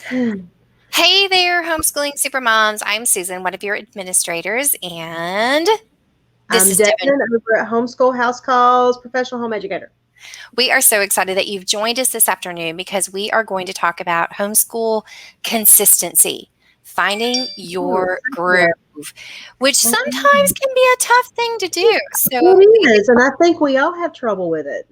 Hey there, homeschooling supermoms. I'm Susan, one of your administrators, and this I'm is Devin. Devin over at Homeschool House Calls, professional home educator. We are so excited that you've joined us this afternoon because we are going to talk about homeschool consistency, finding your groove, which sometimes can be a tough thing to do. So, It is, and I think we all have trouble with it.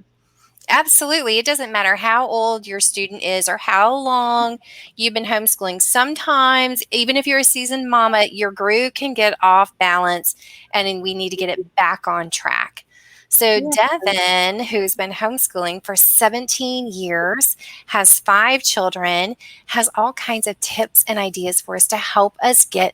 absolutely. It doesn't matter how old your student is or how long you've been homeschooling. Sometimes, even if you're a seasoned mama, your groove can get off balance and then we need to get it back on track. So, Yeah. Devin, who's been homeschooling for 17 years, has 5 children, has all kinds of tips and ideas for us to help us get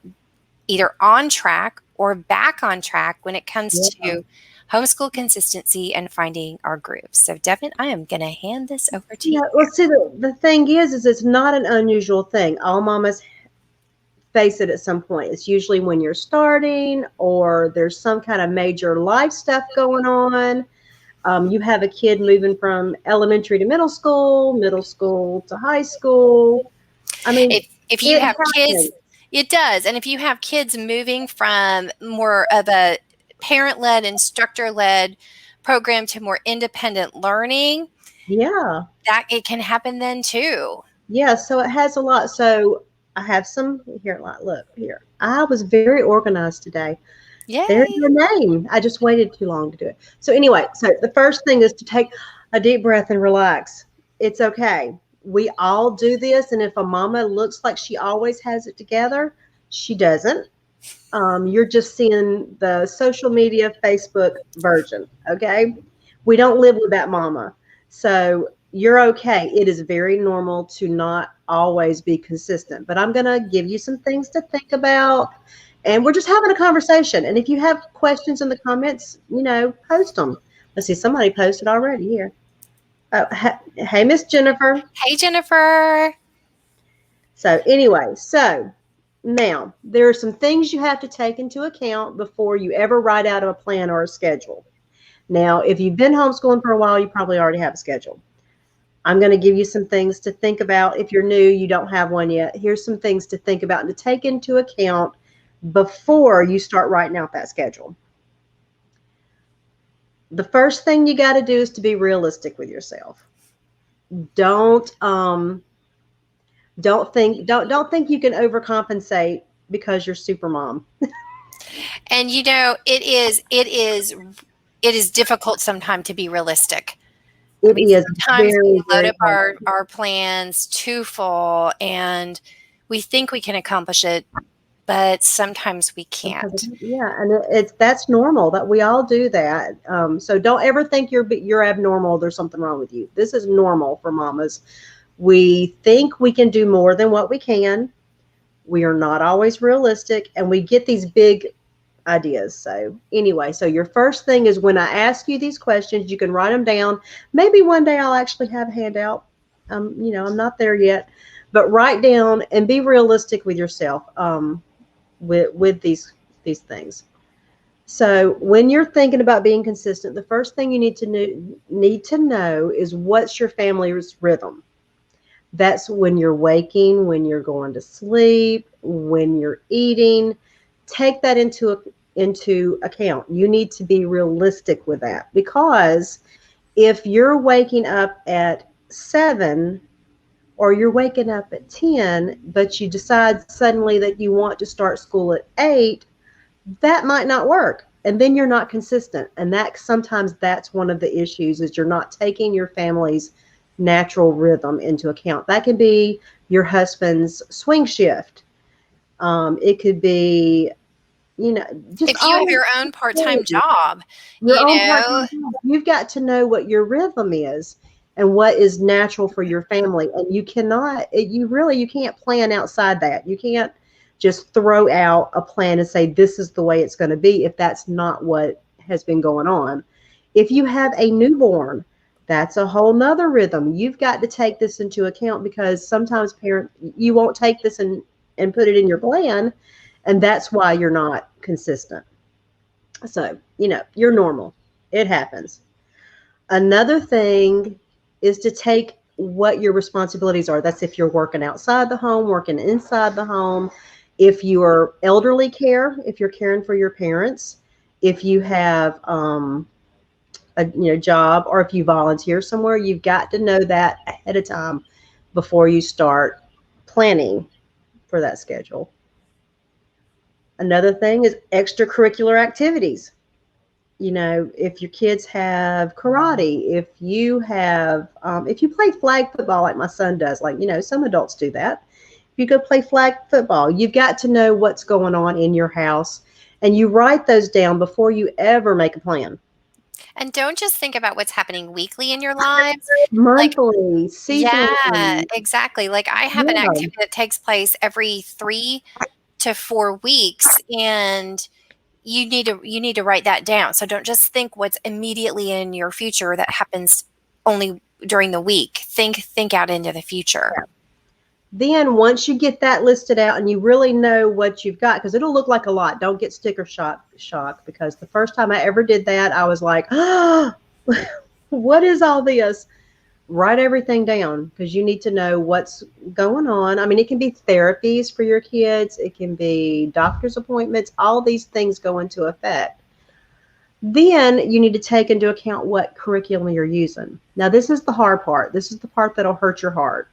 either on track or back on track when it comes Yeah. to homeschool consistency and finding our groove. So, Devin, I am going to hand this over to you. Yeah. Well, see, the thing is it's not an unusual thing. All mamas face it at some point. It's usually when you're starting or there's some kind of major life stuff going on. You have a kid moving from elementary to middle school to high school. I mean, If you it have kids, happens. it does. And if you have kids moving from more of a parent led, instructor led program to more independent learning, Yeah. that it can happen then too. Yeah, so it has a lot. So I have some here. Look here. I was very organized today. There's Yay. your name. I just waited too long to do it. So anyway, so the first thing is to take a deep breath and relax. It's okay. We all do this, and if a mama looks like she always has it together, she doesn't. You're just seeing the social media Facebook version. Okay, we don't live with that mama, so you're okay. It is very normal to not always be consistent, but I'm gonna give you some things to think about, and we're just having a conversation. And if you have questions in the comments, post them. Let's see, somebody posted already here. Oh, hey, Miss Jennifer. Hey, Jennifer. So anyway, so now there are some things you have to take into account before you ever write out a plan or a schedule. Now, if you've been homeschooling for a while, you probably already have a schedule. I'm going to give you some things to think about. If you're new, you don't have one yet. Here's some things to think about and to take into account before you start writing out that schedule. The first thing you got to do is to be realistic with yourself. Don't don't think you can overcompensate because you're super mom. And it is difficult sometimes to be realistic. I It mean, is sometimes we very, load very up hard. our plans too full and we think we can accomplish it, but sometimes we can't. Yeah, and that's normal. That we all do that. So don't ever think you're abnormal. There's something wrong with you. This is normal for mamas. We think we can do more than what we can. We are not always realistic, and we get these big ideas. So anyway, so your first thing is when I ask you these questions, you can write them down. Maybe one day I'll actually have a handout. I'm not there yet, but write down and be realistic with yourself. With these things. So when you're thinking about being consistent, the first thing you need to know is what's your family's rhythm. That's when you're waking, when you're going to sleep, when you're eating. Take that into account. You need to be realistic with that, because if you're waking up at 7 or you're waking up at 10, but you decide suddenly that you want to start school at 8, that might not work. And then you're not consistent. And sometimes that's one of the issues, is you're not taking your family's natural rhythm into account. That can be your husband's swing shift. It could be, just If you have all your own part-time job, your you own know, part-time job. You've got to know what your rhythm is and what is natural for your family. And you can't plan outside that. You can't just throw out a plan and say, this is the way it's going to be, if that's not what has been going on. If you have a newborn, that's a whole nother rhythm. You've got to take this into account, because sometimes you won't take this and put it in your plan. And that's why you're not consistent. So, you're normal. It happens. Another thing is to take what your responsibilities are. That's if you're working outside the home, working inside the home, if you are elderly care, if you're caring for your parents, if you have a job, or if you volunteer somewhere, you've got to know that ahead of time before you start planning for that schedule. Another thing is extracurricular activities. If your kids have karate, if you play flag football like my son does, like, some adults do that. If you go play flag football, you've got to know what's going on in your house, and you write those down before you ever make a plan. And don't just think about what's happening weekly in your lives. Like, Monthly, yeah, seasonally. exactly. Like, I have an Yeah. activity that takes place every 3 to 4 weeks, and you need to write that down. So don't just think what's immediately in your future that happens only during the week. Think out into the future. Then once you get that listed out and you really know what you've got, because it'll look like a lot. Don't get sticker shock, because the first time I ever did that, I was like, oh, what is all this? Write everything down, because you need to know what's going on. I mean, it can be therapies for your kids, it can be doctor's appointments, all these things go into effect. Then you need to take into account what curriculum you're using. Now, this is the hard part. This is the part that'll hurt your heart.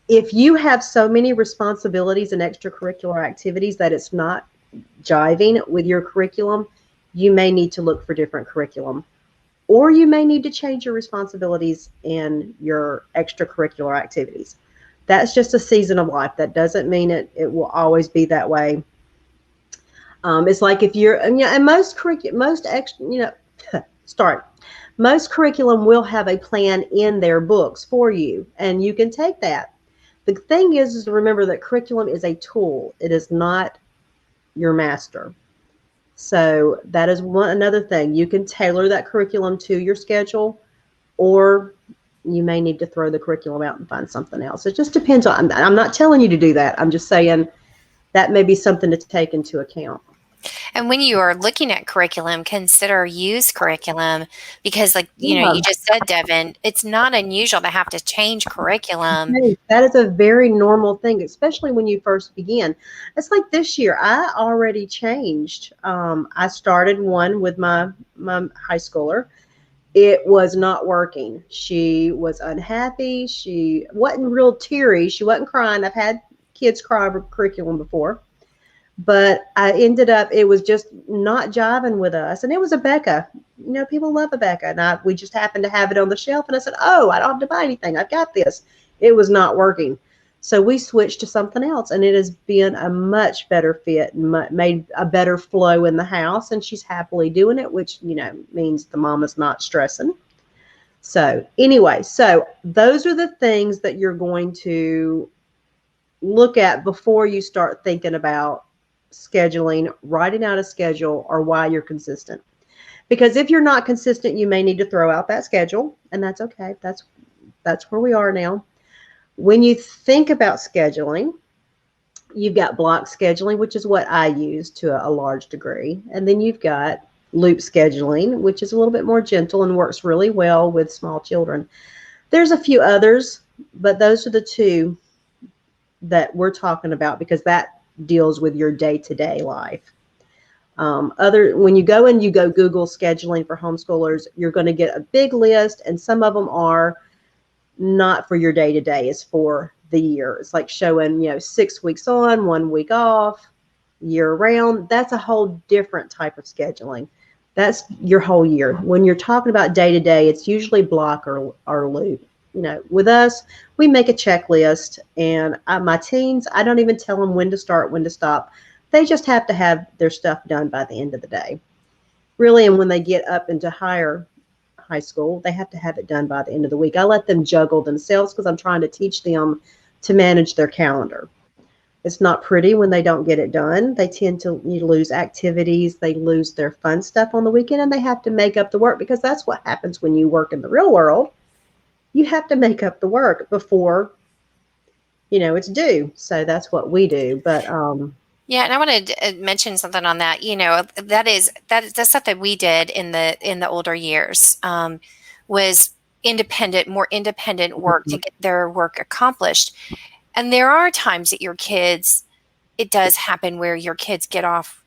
If you have so many responsibilities and extracurricular activities that it's not jiving with your curriculum, you may need to look for different curriculum, or you may need to change your responsibilities and your extracurricular activities. That's just a season of life. That doesn't mean it will always be that way. It's like if you're, and most curriculum, most extra, start. Most curriculum will have a plan in their books for you, and you can take that. The thing is to remember that curriculum is a tool. It is not your master. So that is another thing. You can tailor that curriculum to your schedule, or you may need to throw the curriculum out and find something else. It just depends on, I'm not telling you to do that. I'm just saying that may be something to take into account. And when you are looking at curriculum, consider use curriculum because, like, Yeah. you just said, Devin, it's not unusual to have to change curriculum. That is a very normal thing, especially when you first begin. It's like this year, I already changed. I started one with my high schooler. It was not working. She was unhappy. She wasn't real teary. She wasn't crying. I've had kids cry over curriculum before, but I ended up, it was just not jiving with us. And it was a Becca. People love a Becca. And we just happened to have it on the shelf. And I said, oh, I don't have to buy anything. I've got this. It was not working. So we switched to something else. And it has been a much better fit and made a better flow in the house. And she's happily doing it, which, means the mama's not stressing. So anyway, so those are the things that you're going to look at before you start thinking about scheduling, writing out a schedule, or why you're consistent. Because if you're not consistent, you may need to throw out that schedule, and that's okay. That's where we are now. When you think about scheduling, you've got block scheduling, which is what I use to a large degree, and then you've got loop scheduling, which is a little bit more gentle and works really well with small children. There's a few others, but those are the two that we're talking about because that deals with your day-to-day life. When you go and you go Google scheduling for homeschoolers, you're going to get a big list, and some of them are not for your day-to-day. It's for the year. It's like showing 6 weeks on, 1 week off, year round. That's a whole different type of scheduling. That's your whole year. When you're talking about day-to-day, it's usually block or loop. With us, we make a checklist, and my teens, I don't even tell them when to start, when to stop. They just have to have their stuff done by the end of the day. Really, and when they get up into high school, they have to have it done by the end of the week. I let them juggle themselves because I'm trying to teach them to manage their calendar. It's not pretty when they don't get it done. They tend to lose activities. They lose their fun stuff on the weekend, and they have to make up the work because that's what happens when you work in the real world. You have to make up the work before it's due. So that's what we do. But Yeah, and I wanted to mention something on that. That's stuff that we did in the older years. Was more independent work Mhm. to get their work accomplished. And there are times that it does happen where your kids get off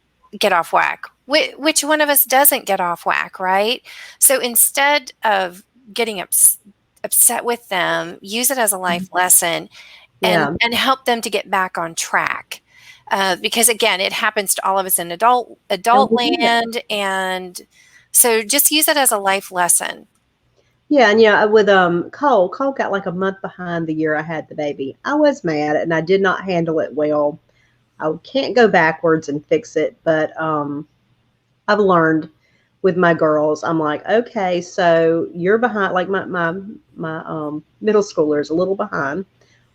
whack. Which one of us doesn't get off whack, right? So instead of getting upset with them, use it as a life lesson Yeah. and help them to get back on track. Because again, it happens to all of us in And adult we do that. land, and so just use it as a life lesson. Yeah, and yeah, with Cole got like a month behind the year I had the baby. I was mad and I did not handle it well. I can't go backwards and fix it, but I've learned with my girls. I'm like, okay, so you're behind. Like my middle schooler is a little behind,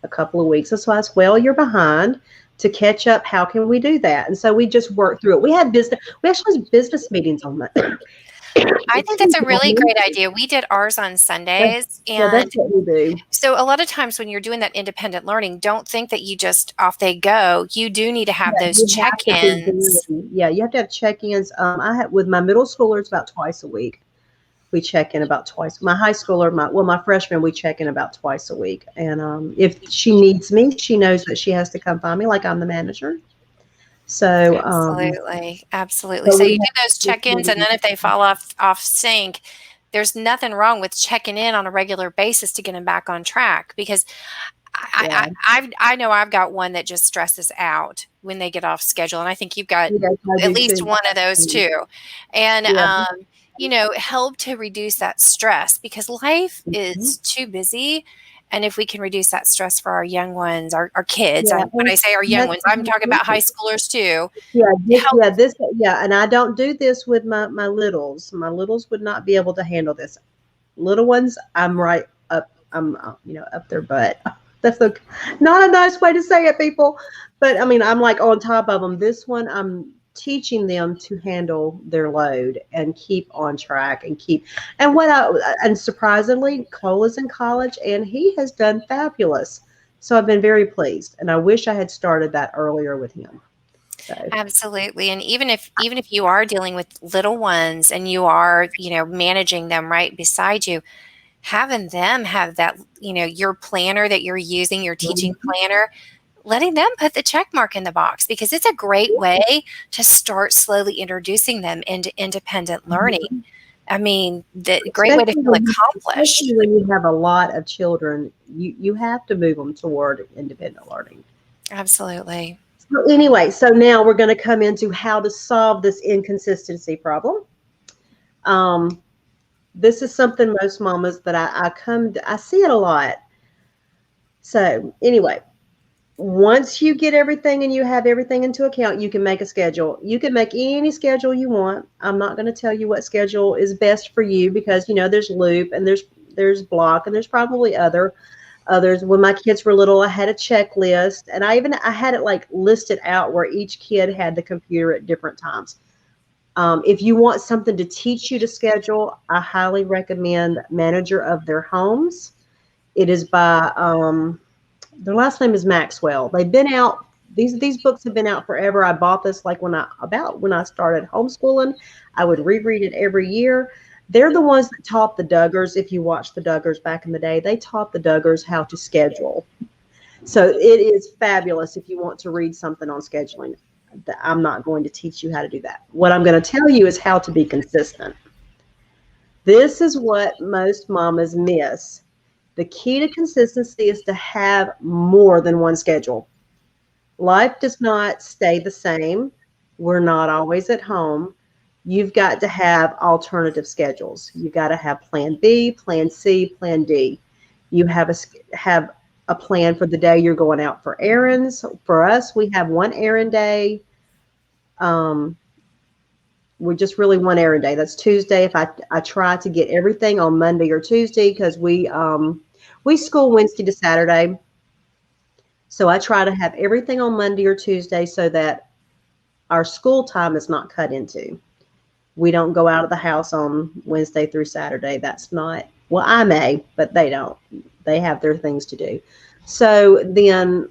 a couple of weeks. And so I said, well, you're behind. To catch up, how can we do that? And so we just worked through it. We had business. We actually had business meetings on that. I think that's Excuse a me, on really great Wednesday. idea. We did ours on That's, Sundays, yeah, that's and what we do. so a lot of times when you're doing that independent learning, don't think that you just off they go. You do need to have Yeah, those you have to be check-ins. very, yeah, you have to have check-ins. I had with my middle schoolers about twice a week. We check in about twice. My high schooler, my freshman, we check in about twice a week. And if she needs me, she knows that she has to come find me, like I'm the manager. So, Absolutely. Absolutely. so So we you do those have check-ins, and then if they fall off sync, there's nothing wrong with checking in on a regular basis to get them back on track, because yeah, I know I've got one that just stresses out when they get off schedule, and I think you've got yes, I at do least too. one of those too. And Yeah. help to reduce that stress, because life Mhm. is too busy. And if we can reduce that stress for our young ones, our kids, Yeah, when and I say our young that's ones, I'm talking about high schoolers too. Help. yeah, and I don't do this with my littles. My littles would not be able to handle this. Little ones, I'm right up. I'm up their butt. That's not a nice way to say it, people. But I mean, I'm like on top of them. This one, I'm teaching them to handle their load and keep on track and keep. And surprisingly, Cole is in college and he has done fabulous. So I've been very pleased, and I wish I had started that earlier with him. So Absolutely. And even if you are dealing with little ones and you are, managing them right beside you, having them have that, your planner that you're using, your teaching mhm, planner, letting them put the check mark in the box, because it's a great way to start slowly introducing them into independent learning. mhm. I mean, the great way to feel accomplished. Especially when you have a lot of children, you have to move them toward independent learning. Absolutely. So anyway, so now we're going to come into how to solve this inconsistency problem. Um, this is something most mamas that I see it a lot. So anyway, once you get everything and you have everything into account, you can make a schedule. You can make any schedule you want. I'm not going to tell you what schedule is best for you, because there's Loop and there's Block and there's probably others. When my kids were little, I had a checklist, and I had it like listed out where each kid had the computer at different times. If you want something to teach you to schedule, I highly recommend Manager of Their Homes. It is by their last name is Maxwell. They've been out. These books have been out forever. I bought this like when I started homeschooling. I would reread it every year. They're the ones that taught the Duggars. If you watched the Duggars back in the day, they taught the Duggars how to schedule. So it is fabulous if you want to read something on scheduling. I'm not going to teach you how to do that. What I'm going to tell you is how to be consistent. This is what most mamas miss. The key to consistency is to have more than one schedule. Life does not stay the same. We're not always at home. You've got to have alternative schedules. You've got to have plan B, plan C, plan D. You have a plan for the day you're going out for errands. For us, we have one errand day. Um, we're just really one errand day. That's Tuesday. If I try to get everything on Monday or Tuesday, because we school Wednesday to Saturday. So I try to have everything on Monday or Tuesday so that our school time is not cut into. We don't go out of the house on Wednesday through Saturday. That's not, well, I may, but they don't. They have their things to do. So then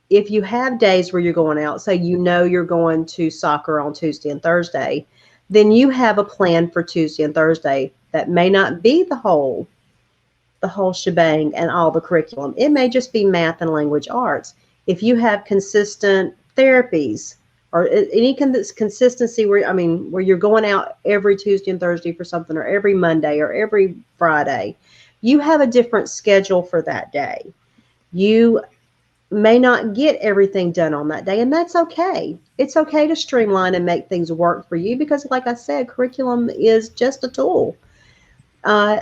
if you have days where you're going out, say you're going to soccer on Tuesday and Thursday, then you have a plan for Tuesday and Thursday that may not be the whole the whole shebang and all the curriculum. It may just be math and language arts. If you have consistent therapies or any consistency where, I mean, where you're going out every Tuesday and Thursday for something, or every Monday or every Friday, you have a different schedule for that day. You may not get everything done on that day, and that's okay. It's okay to streamline and make things work for you because, like I said, curriculum is just a tool. Uh,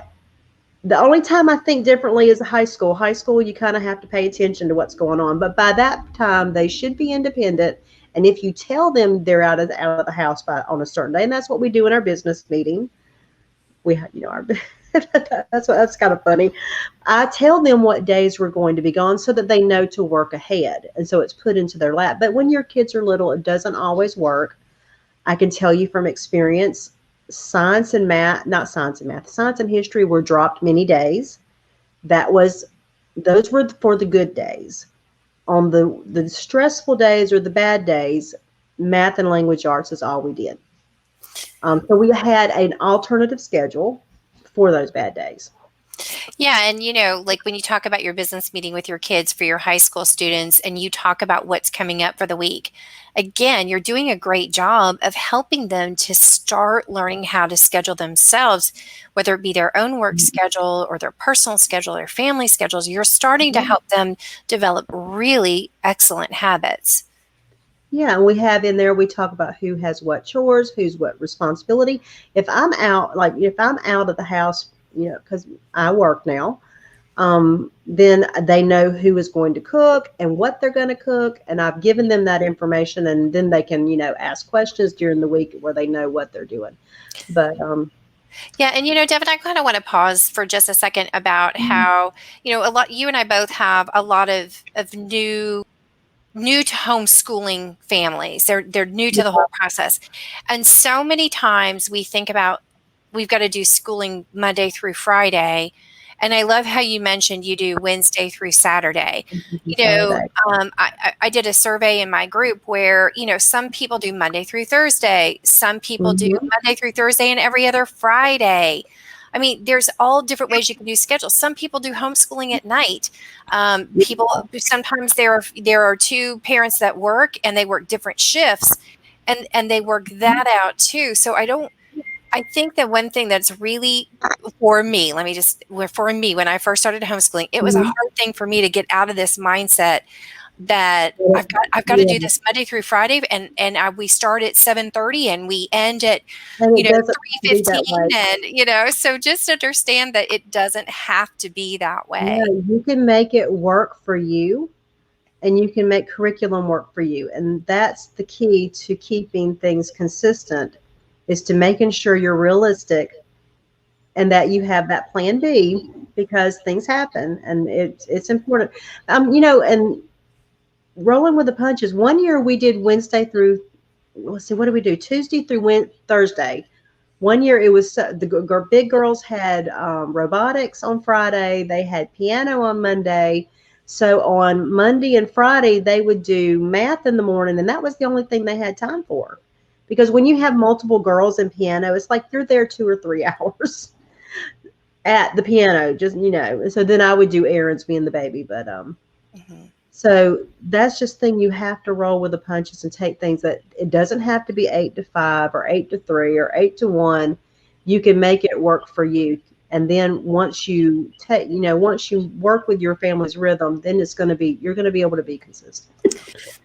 the only time I think differently is high school. High school, you kind of have to pay attention to what's going on, but by that time, they should be independent. And if you tell them they're out of the house by on a certain day, and that's what we do in our business meeting, we our that's kind of funny. I tell them what days we're going to be gone so that they know to work ahead, and so it's put into their lap. But when your kids are little, it doesn't always work. I can tell you from experience, science and math, not science and math, science and history were dropped many days. That was those were for the good days. On the stressful days or the bad days, math and language arts is all we did. So we had an alternative schedule for those bad days. Yeah, and like when you talk about your business meeting with your kids for your high school students and you talk about what's coming up for the week, again, you're doing a great job of helping them to start learning how to schedule themselves, whether it be their own work schedule or their personal schedule or family schedules. You're starting to help them develop really excellent habits. Yeah, and we have in there, we talk about who has what chores, who's what responsibility. If I'm out, like if I'm out of the house, because I work now, then they know who is going to cook and what they're going to cook. And I've given them that information, and then they can, ask questions during the week where they know what they're doing. But, yeah, and Devin, I kind of want to pause for just a second about how, you and I both have a lot of new to homeschooling families. They're new to the whole process. And so many times we think about we've got to do schooling Monday through Friday. And I love how you mentioned you do Wednesday through Saturday. Saturday. I did a survey in my group where, some people do Monday through Thursday. Some people do Monday through Thursday and every other Friday. I mean, there's all different ways you can do schedules. Some people do homeschooling at night. People sometimes there are two parents that work and they work different shifts, and they work that out too. So I think that one thing that's really for me, when I first started homeschooling, it was a hard thing for me to get out of this mindset that I've got to do this Monday through Friday, and we start at 7:30 and we end at 3:15, and so just understand that it doesn't have to be that way. No, you can make it work for you, and you can make curriculum work for you, and that's the key to keeping things consistent, is to making sure you're realistic and that you have that plan B, because things happen and it's important. And rolling with the punches. One year we did Wednesday through, let's see, what did we do? Tuesday through Thursday. One year it was the big girls had robotics on Friday. They had piano on Monday. So on Monday and Friday, they would do math in the morning, and that was the only thing they had time for. Because when you have multiple girls in piano, it's like you're there 2 or 3 hours at the piano, just, So then I would do errands, being the baby. But so that's just thing, you have to roll with the punches and take things that it doesn't have to be 8 to 5 or 8 to 3 or 8 to 1. You can make it work for you. And then once you work with your family's rhythm, then you're going to be able to be consistent.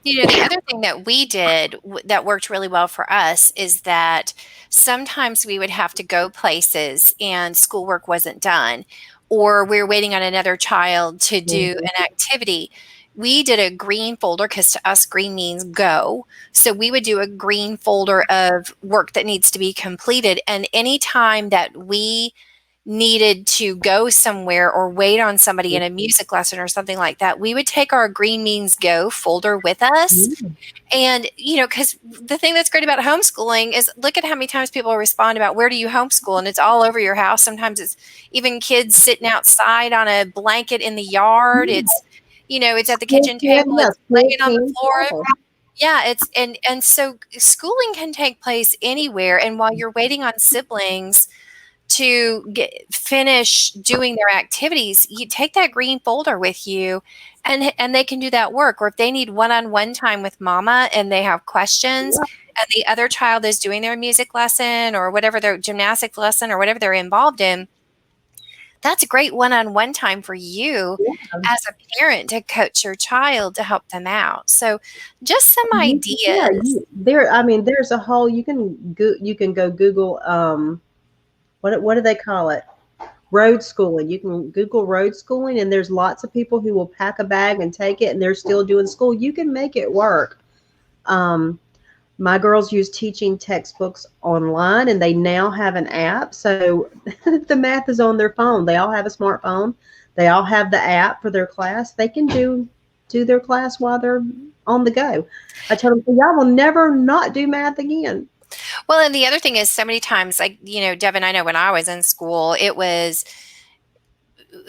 The other thing that we did that worked really well for us is that sometimes we would have to go places and schoolwork wasn't done, or we were waiting on another child to do an activity. We did a green folder, because to us green means go. So we would do a green folder of work that needs to be completed. And anytime that we needed to go somewhere or wait on somebody in a music lesson or something like that, we would take our green means go folder with us. And, because the thing that's great about homeschooling is look at how many times people respond about where do you homeschool, and it's all over your house. Sometimes it's even kids sitting outside on a blanket in the yard. It's, it's at the kitchen table, it's laying on the floor. Yeah, it's and so schooling can take place anywhere. And while you're waiting on siblings finish doing their activities, you take that green folder with you, and they can do that work. Or if they need one-on-one time with mama and they have questions, and the other child is doing their music lesson or whatever, their gymnastic lesson or whatever they're involved in, that's a great one-on-one time for you Yeah. as a parent to coach your child to help them out. So just some Yeah, ideas. there. I mean, there's a whole. You can go Google. What do they call it? Road schooling. You can Google road schooling, and there's lots of people who will pack a bag and take it, and they're still doing school. You can make it work. Um, my girls use teaching textbooks online, and they now have an app. So the math is on their phone. They all have a smartphone. They all have the app for their class. They can do their class while they're on the go. I told them, y'all will never not do math again. Well, and the other thing is so many times, like, Devin, I know when I was in school,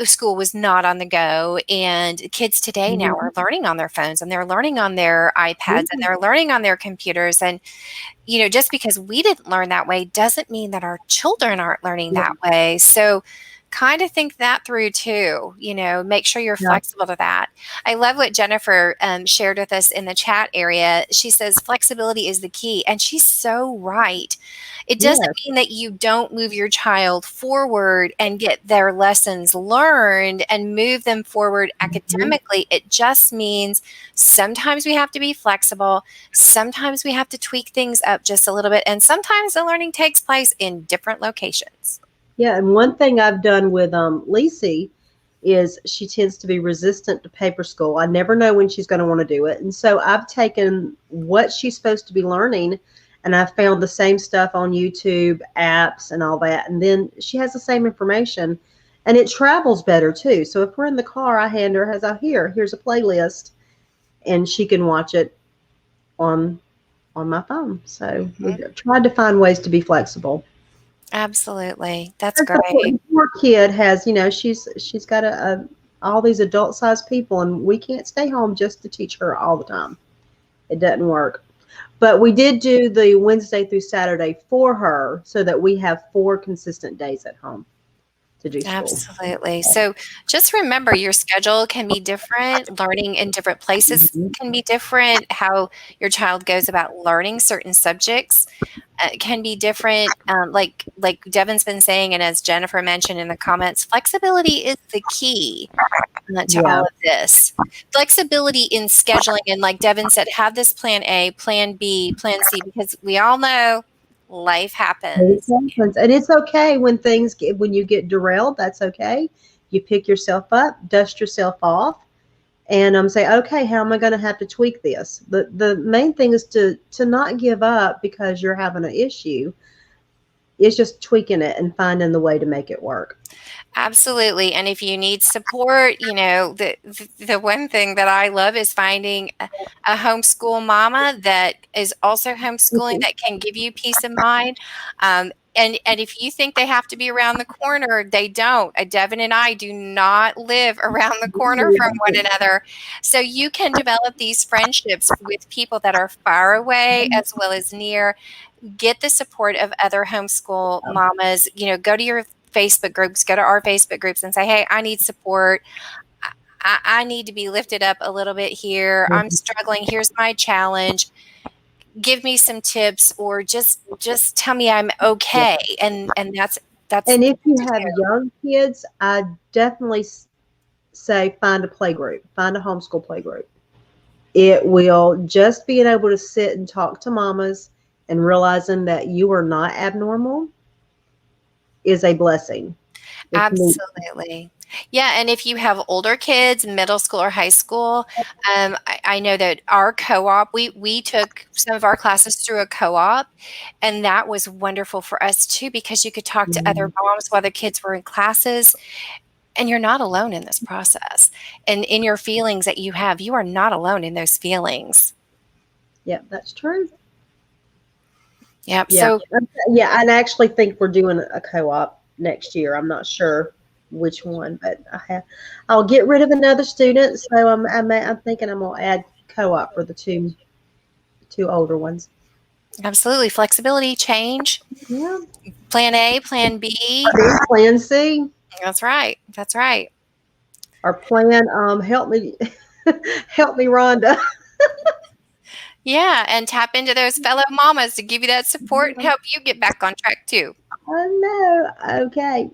school was not on the go, and kids today now Mhm. are learning on their phones, and they're learning on their iPads, and Yeah. they're learning on their computers. And just because we didn't learn that way doesn't mean that our children aren't learning Yeah. that way. So kind of think that through too, make sure you're Yeah. flexible to that. I love what Jennifer shared with us in the chat area. She says flexibility is the key, and she's so right. It doesn't Yes. mean that you don't move your child forward and get their lessons learned and move them forward Mhm. academically. It just means sometimes we have to be flexible. Sometimes we have to tweak things up just a little bit. And sometimes the learning takes place in different locations. Yeah, and one thing I've done with Lacey is she tends to be resistant to paper school. I never know when she's going to want to do it. And so I've taken what she's supposed to be learning, and I've found the same stuff on YouTube, apps, and all that. And then she has the same information, and it travels better too. So if we're in the car, I hand her, here's a playlist, and she can watch it on my phone. So Mhm. we've tried to find ways to be flexible. Absolutely. That's The poor, great. the poor kid has, she's got all these adult sized people, and we can't stay home just to teach her all the time. It doesn't work. But we did do the Wednesday through Saturday for her so that we have 4 consistent days at home to do school. Absolutely. So just remember your schedule can be different. Learning in different places Mhm. can be different. How your child goes about learning certain subjects can be different. Like Devin's been saying, and as Jennifer mentioned in the comments, flexibility is the key to all Yeah. of this. Flexibility in scheduling, and like Devin said, have this plan A, plan B, plan C, because we all know life It happens. happens. And it's okay when you get derailed, that's okay. You pick yourself up, dust yourself off, and say, okay, how am I going to have to tweak this? The main thing is to not give up because you're having an issue. It's just tweaking it and finding the way to make it work. Absolutely. And if you need support, the one thing that I love is finding a homeschool mama that is also homeschooling that can give you peace of mind. And if you think they have to be around the corner, they don't. Devin and I do not live around the corner from one another. So you can develop these friendships with people that are far away as well as near. Get the support of other homeschool mamas. Go to your Facebook groups, go to our Facebook groups and say, hey, I need support. I need to be lifted up a little bit here. I'm struggling. Here's my challenge. Give me some tips, or just tell me I'm okay. And that's And if you to have do. young kids, I definitely say find a play group, find a homeschool play group. It will just being able to sit and talk to mamas and realizing that you are not abnormal is a blessing. It's neat. Absolutely. Yeah, and if you have older kids, middle school or high school, I know that our co-op, we took some of our classes through a co-op, and that was wonderful for us too because you could talk to other Mhm. moms while their kids were in classes, and you're not alone in this process. And in your feelings that you have, you are not alone in those feelings. Yeah, that's true. Yep. Yeah. So Yeah, I actually think we're doing a co-op next year. I'm not sure which one, but I'll get rid of another student, so I'm thinking I'm gonna add co-op for the two older ones. Absolutely. Flexibility, change, Yeah. plan A, plan B. Plan C. That's right. That's right. Or plan help me help me, Rhonda. Yeah. And tap into those fellow mamas to give you that support and help you get back on track too. Oh no. Okay.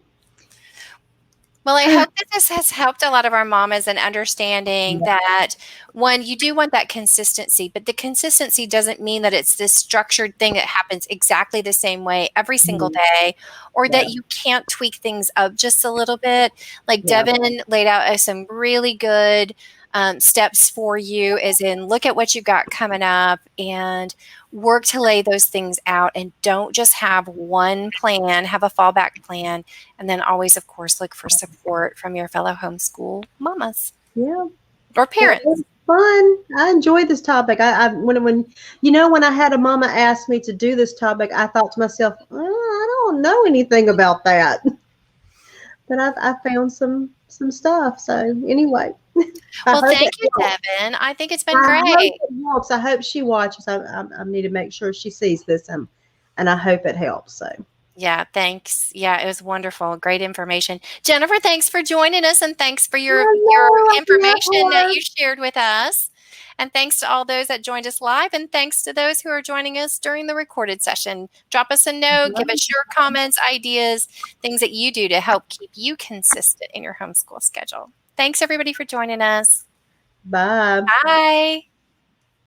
Well, I hope that this has helped a lot of our mamas in understanding that one, you do want that consistency, but the consistency doesn't mean that it's this structured thing that happens exactly the same way every single Mhm. day, or Yeah. that you can't tweak things up just a little bit. Like Yeah. Devin laid out some really good steps for you, as in look at what you've got coming up and work to lay those things out, and don't just have one plan, have a fallback plan, and then always, of course, look for support from your fellow homeschool mamas Yeah. or Well, it parents. was fun. I enjoyed this topic. When when I had a mama ask me to do this topic, I thought to myself, I don't know anything about that, but I found some stuff. So anyway, I Well, hope thank it you, helps. Devin. I think it's been I hope great. it helps. I hope she watches. I need to make sure she sees this, and I hope it helps. So Yeah, thanks. Yeah, it was wonderful. Great information. Jennifer, thanks for joining us, and thanks for your hello, I'm here information that for. you shared with us. And thanks to all those that joined us live, and thanks to those who are joining us during the recorded session. Drop us a note, give us your comments, ideas, things that you do to help keep you consistent in your homeschool schedule. Thanks everybody for joining us. Bye. Bye.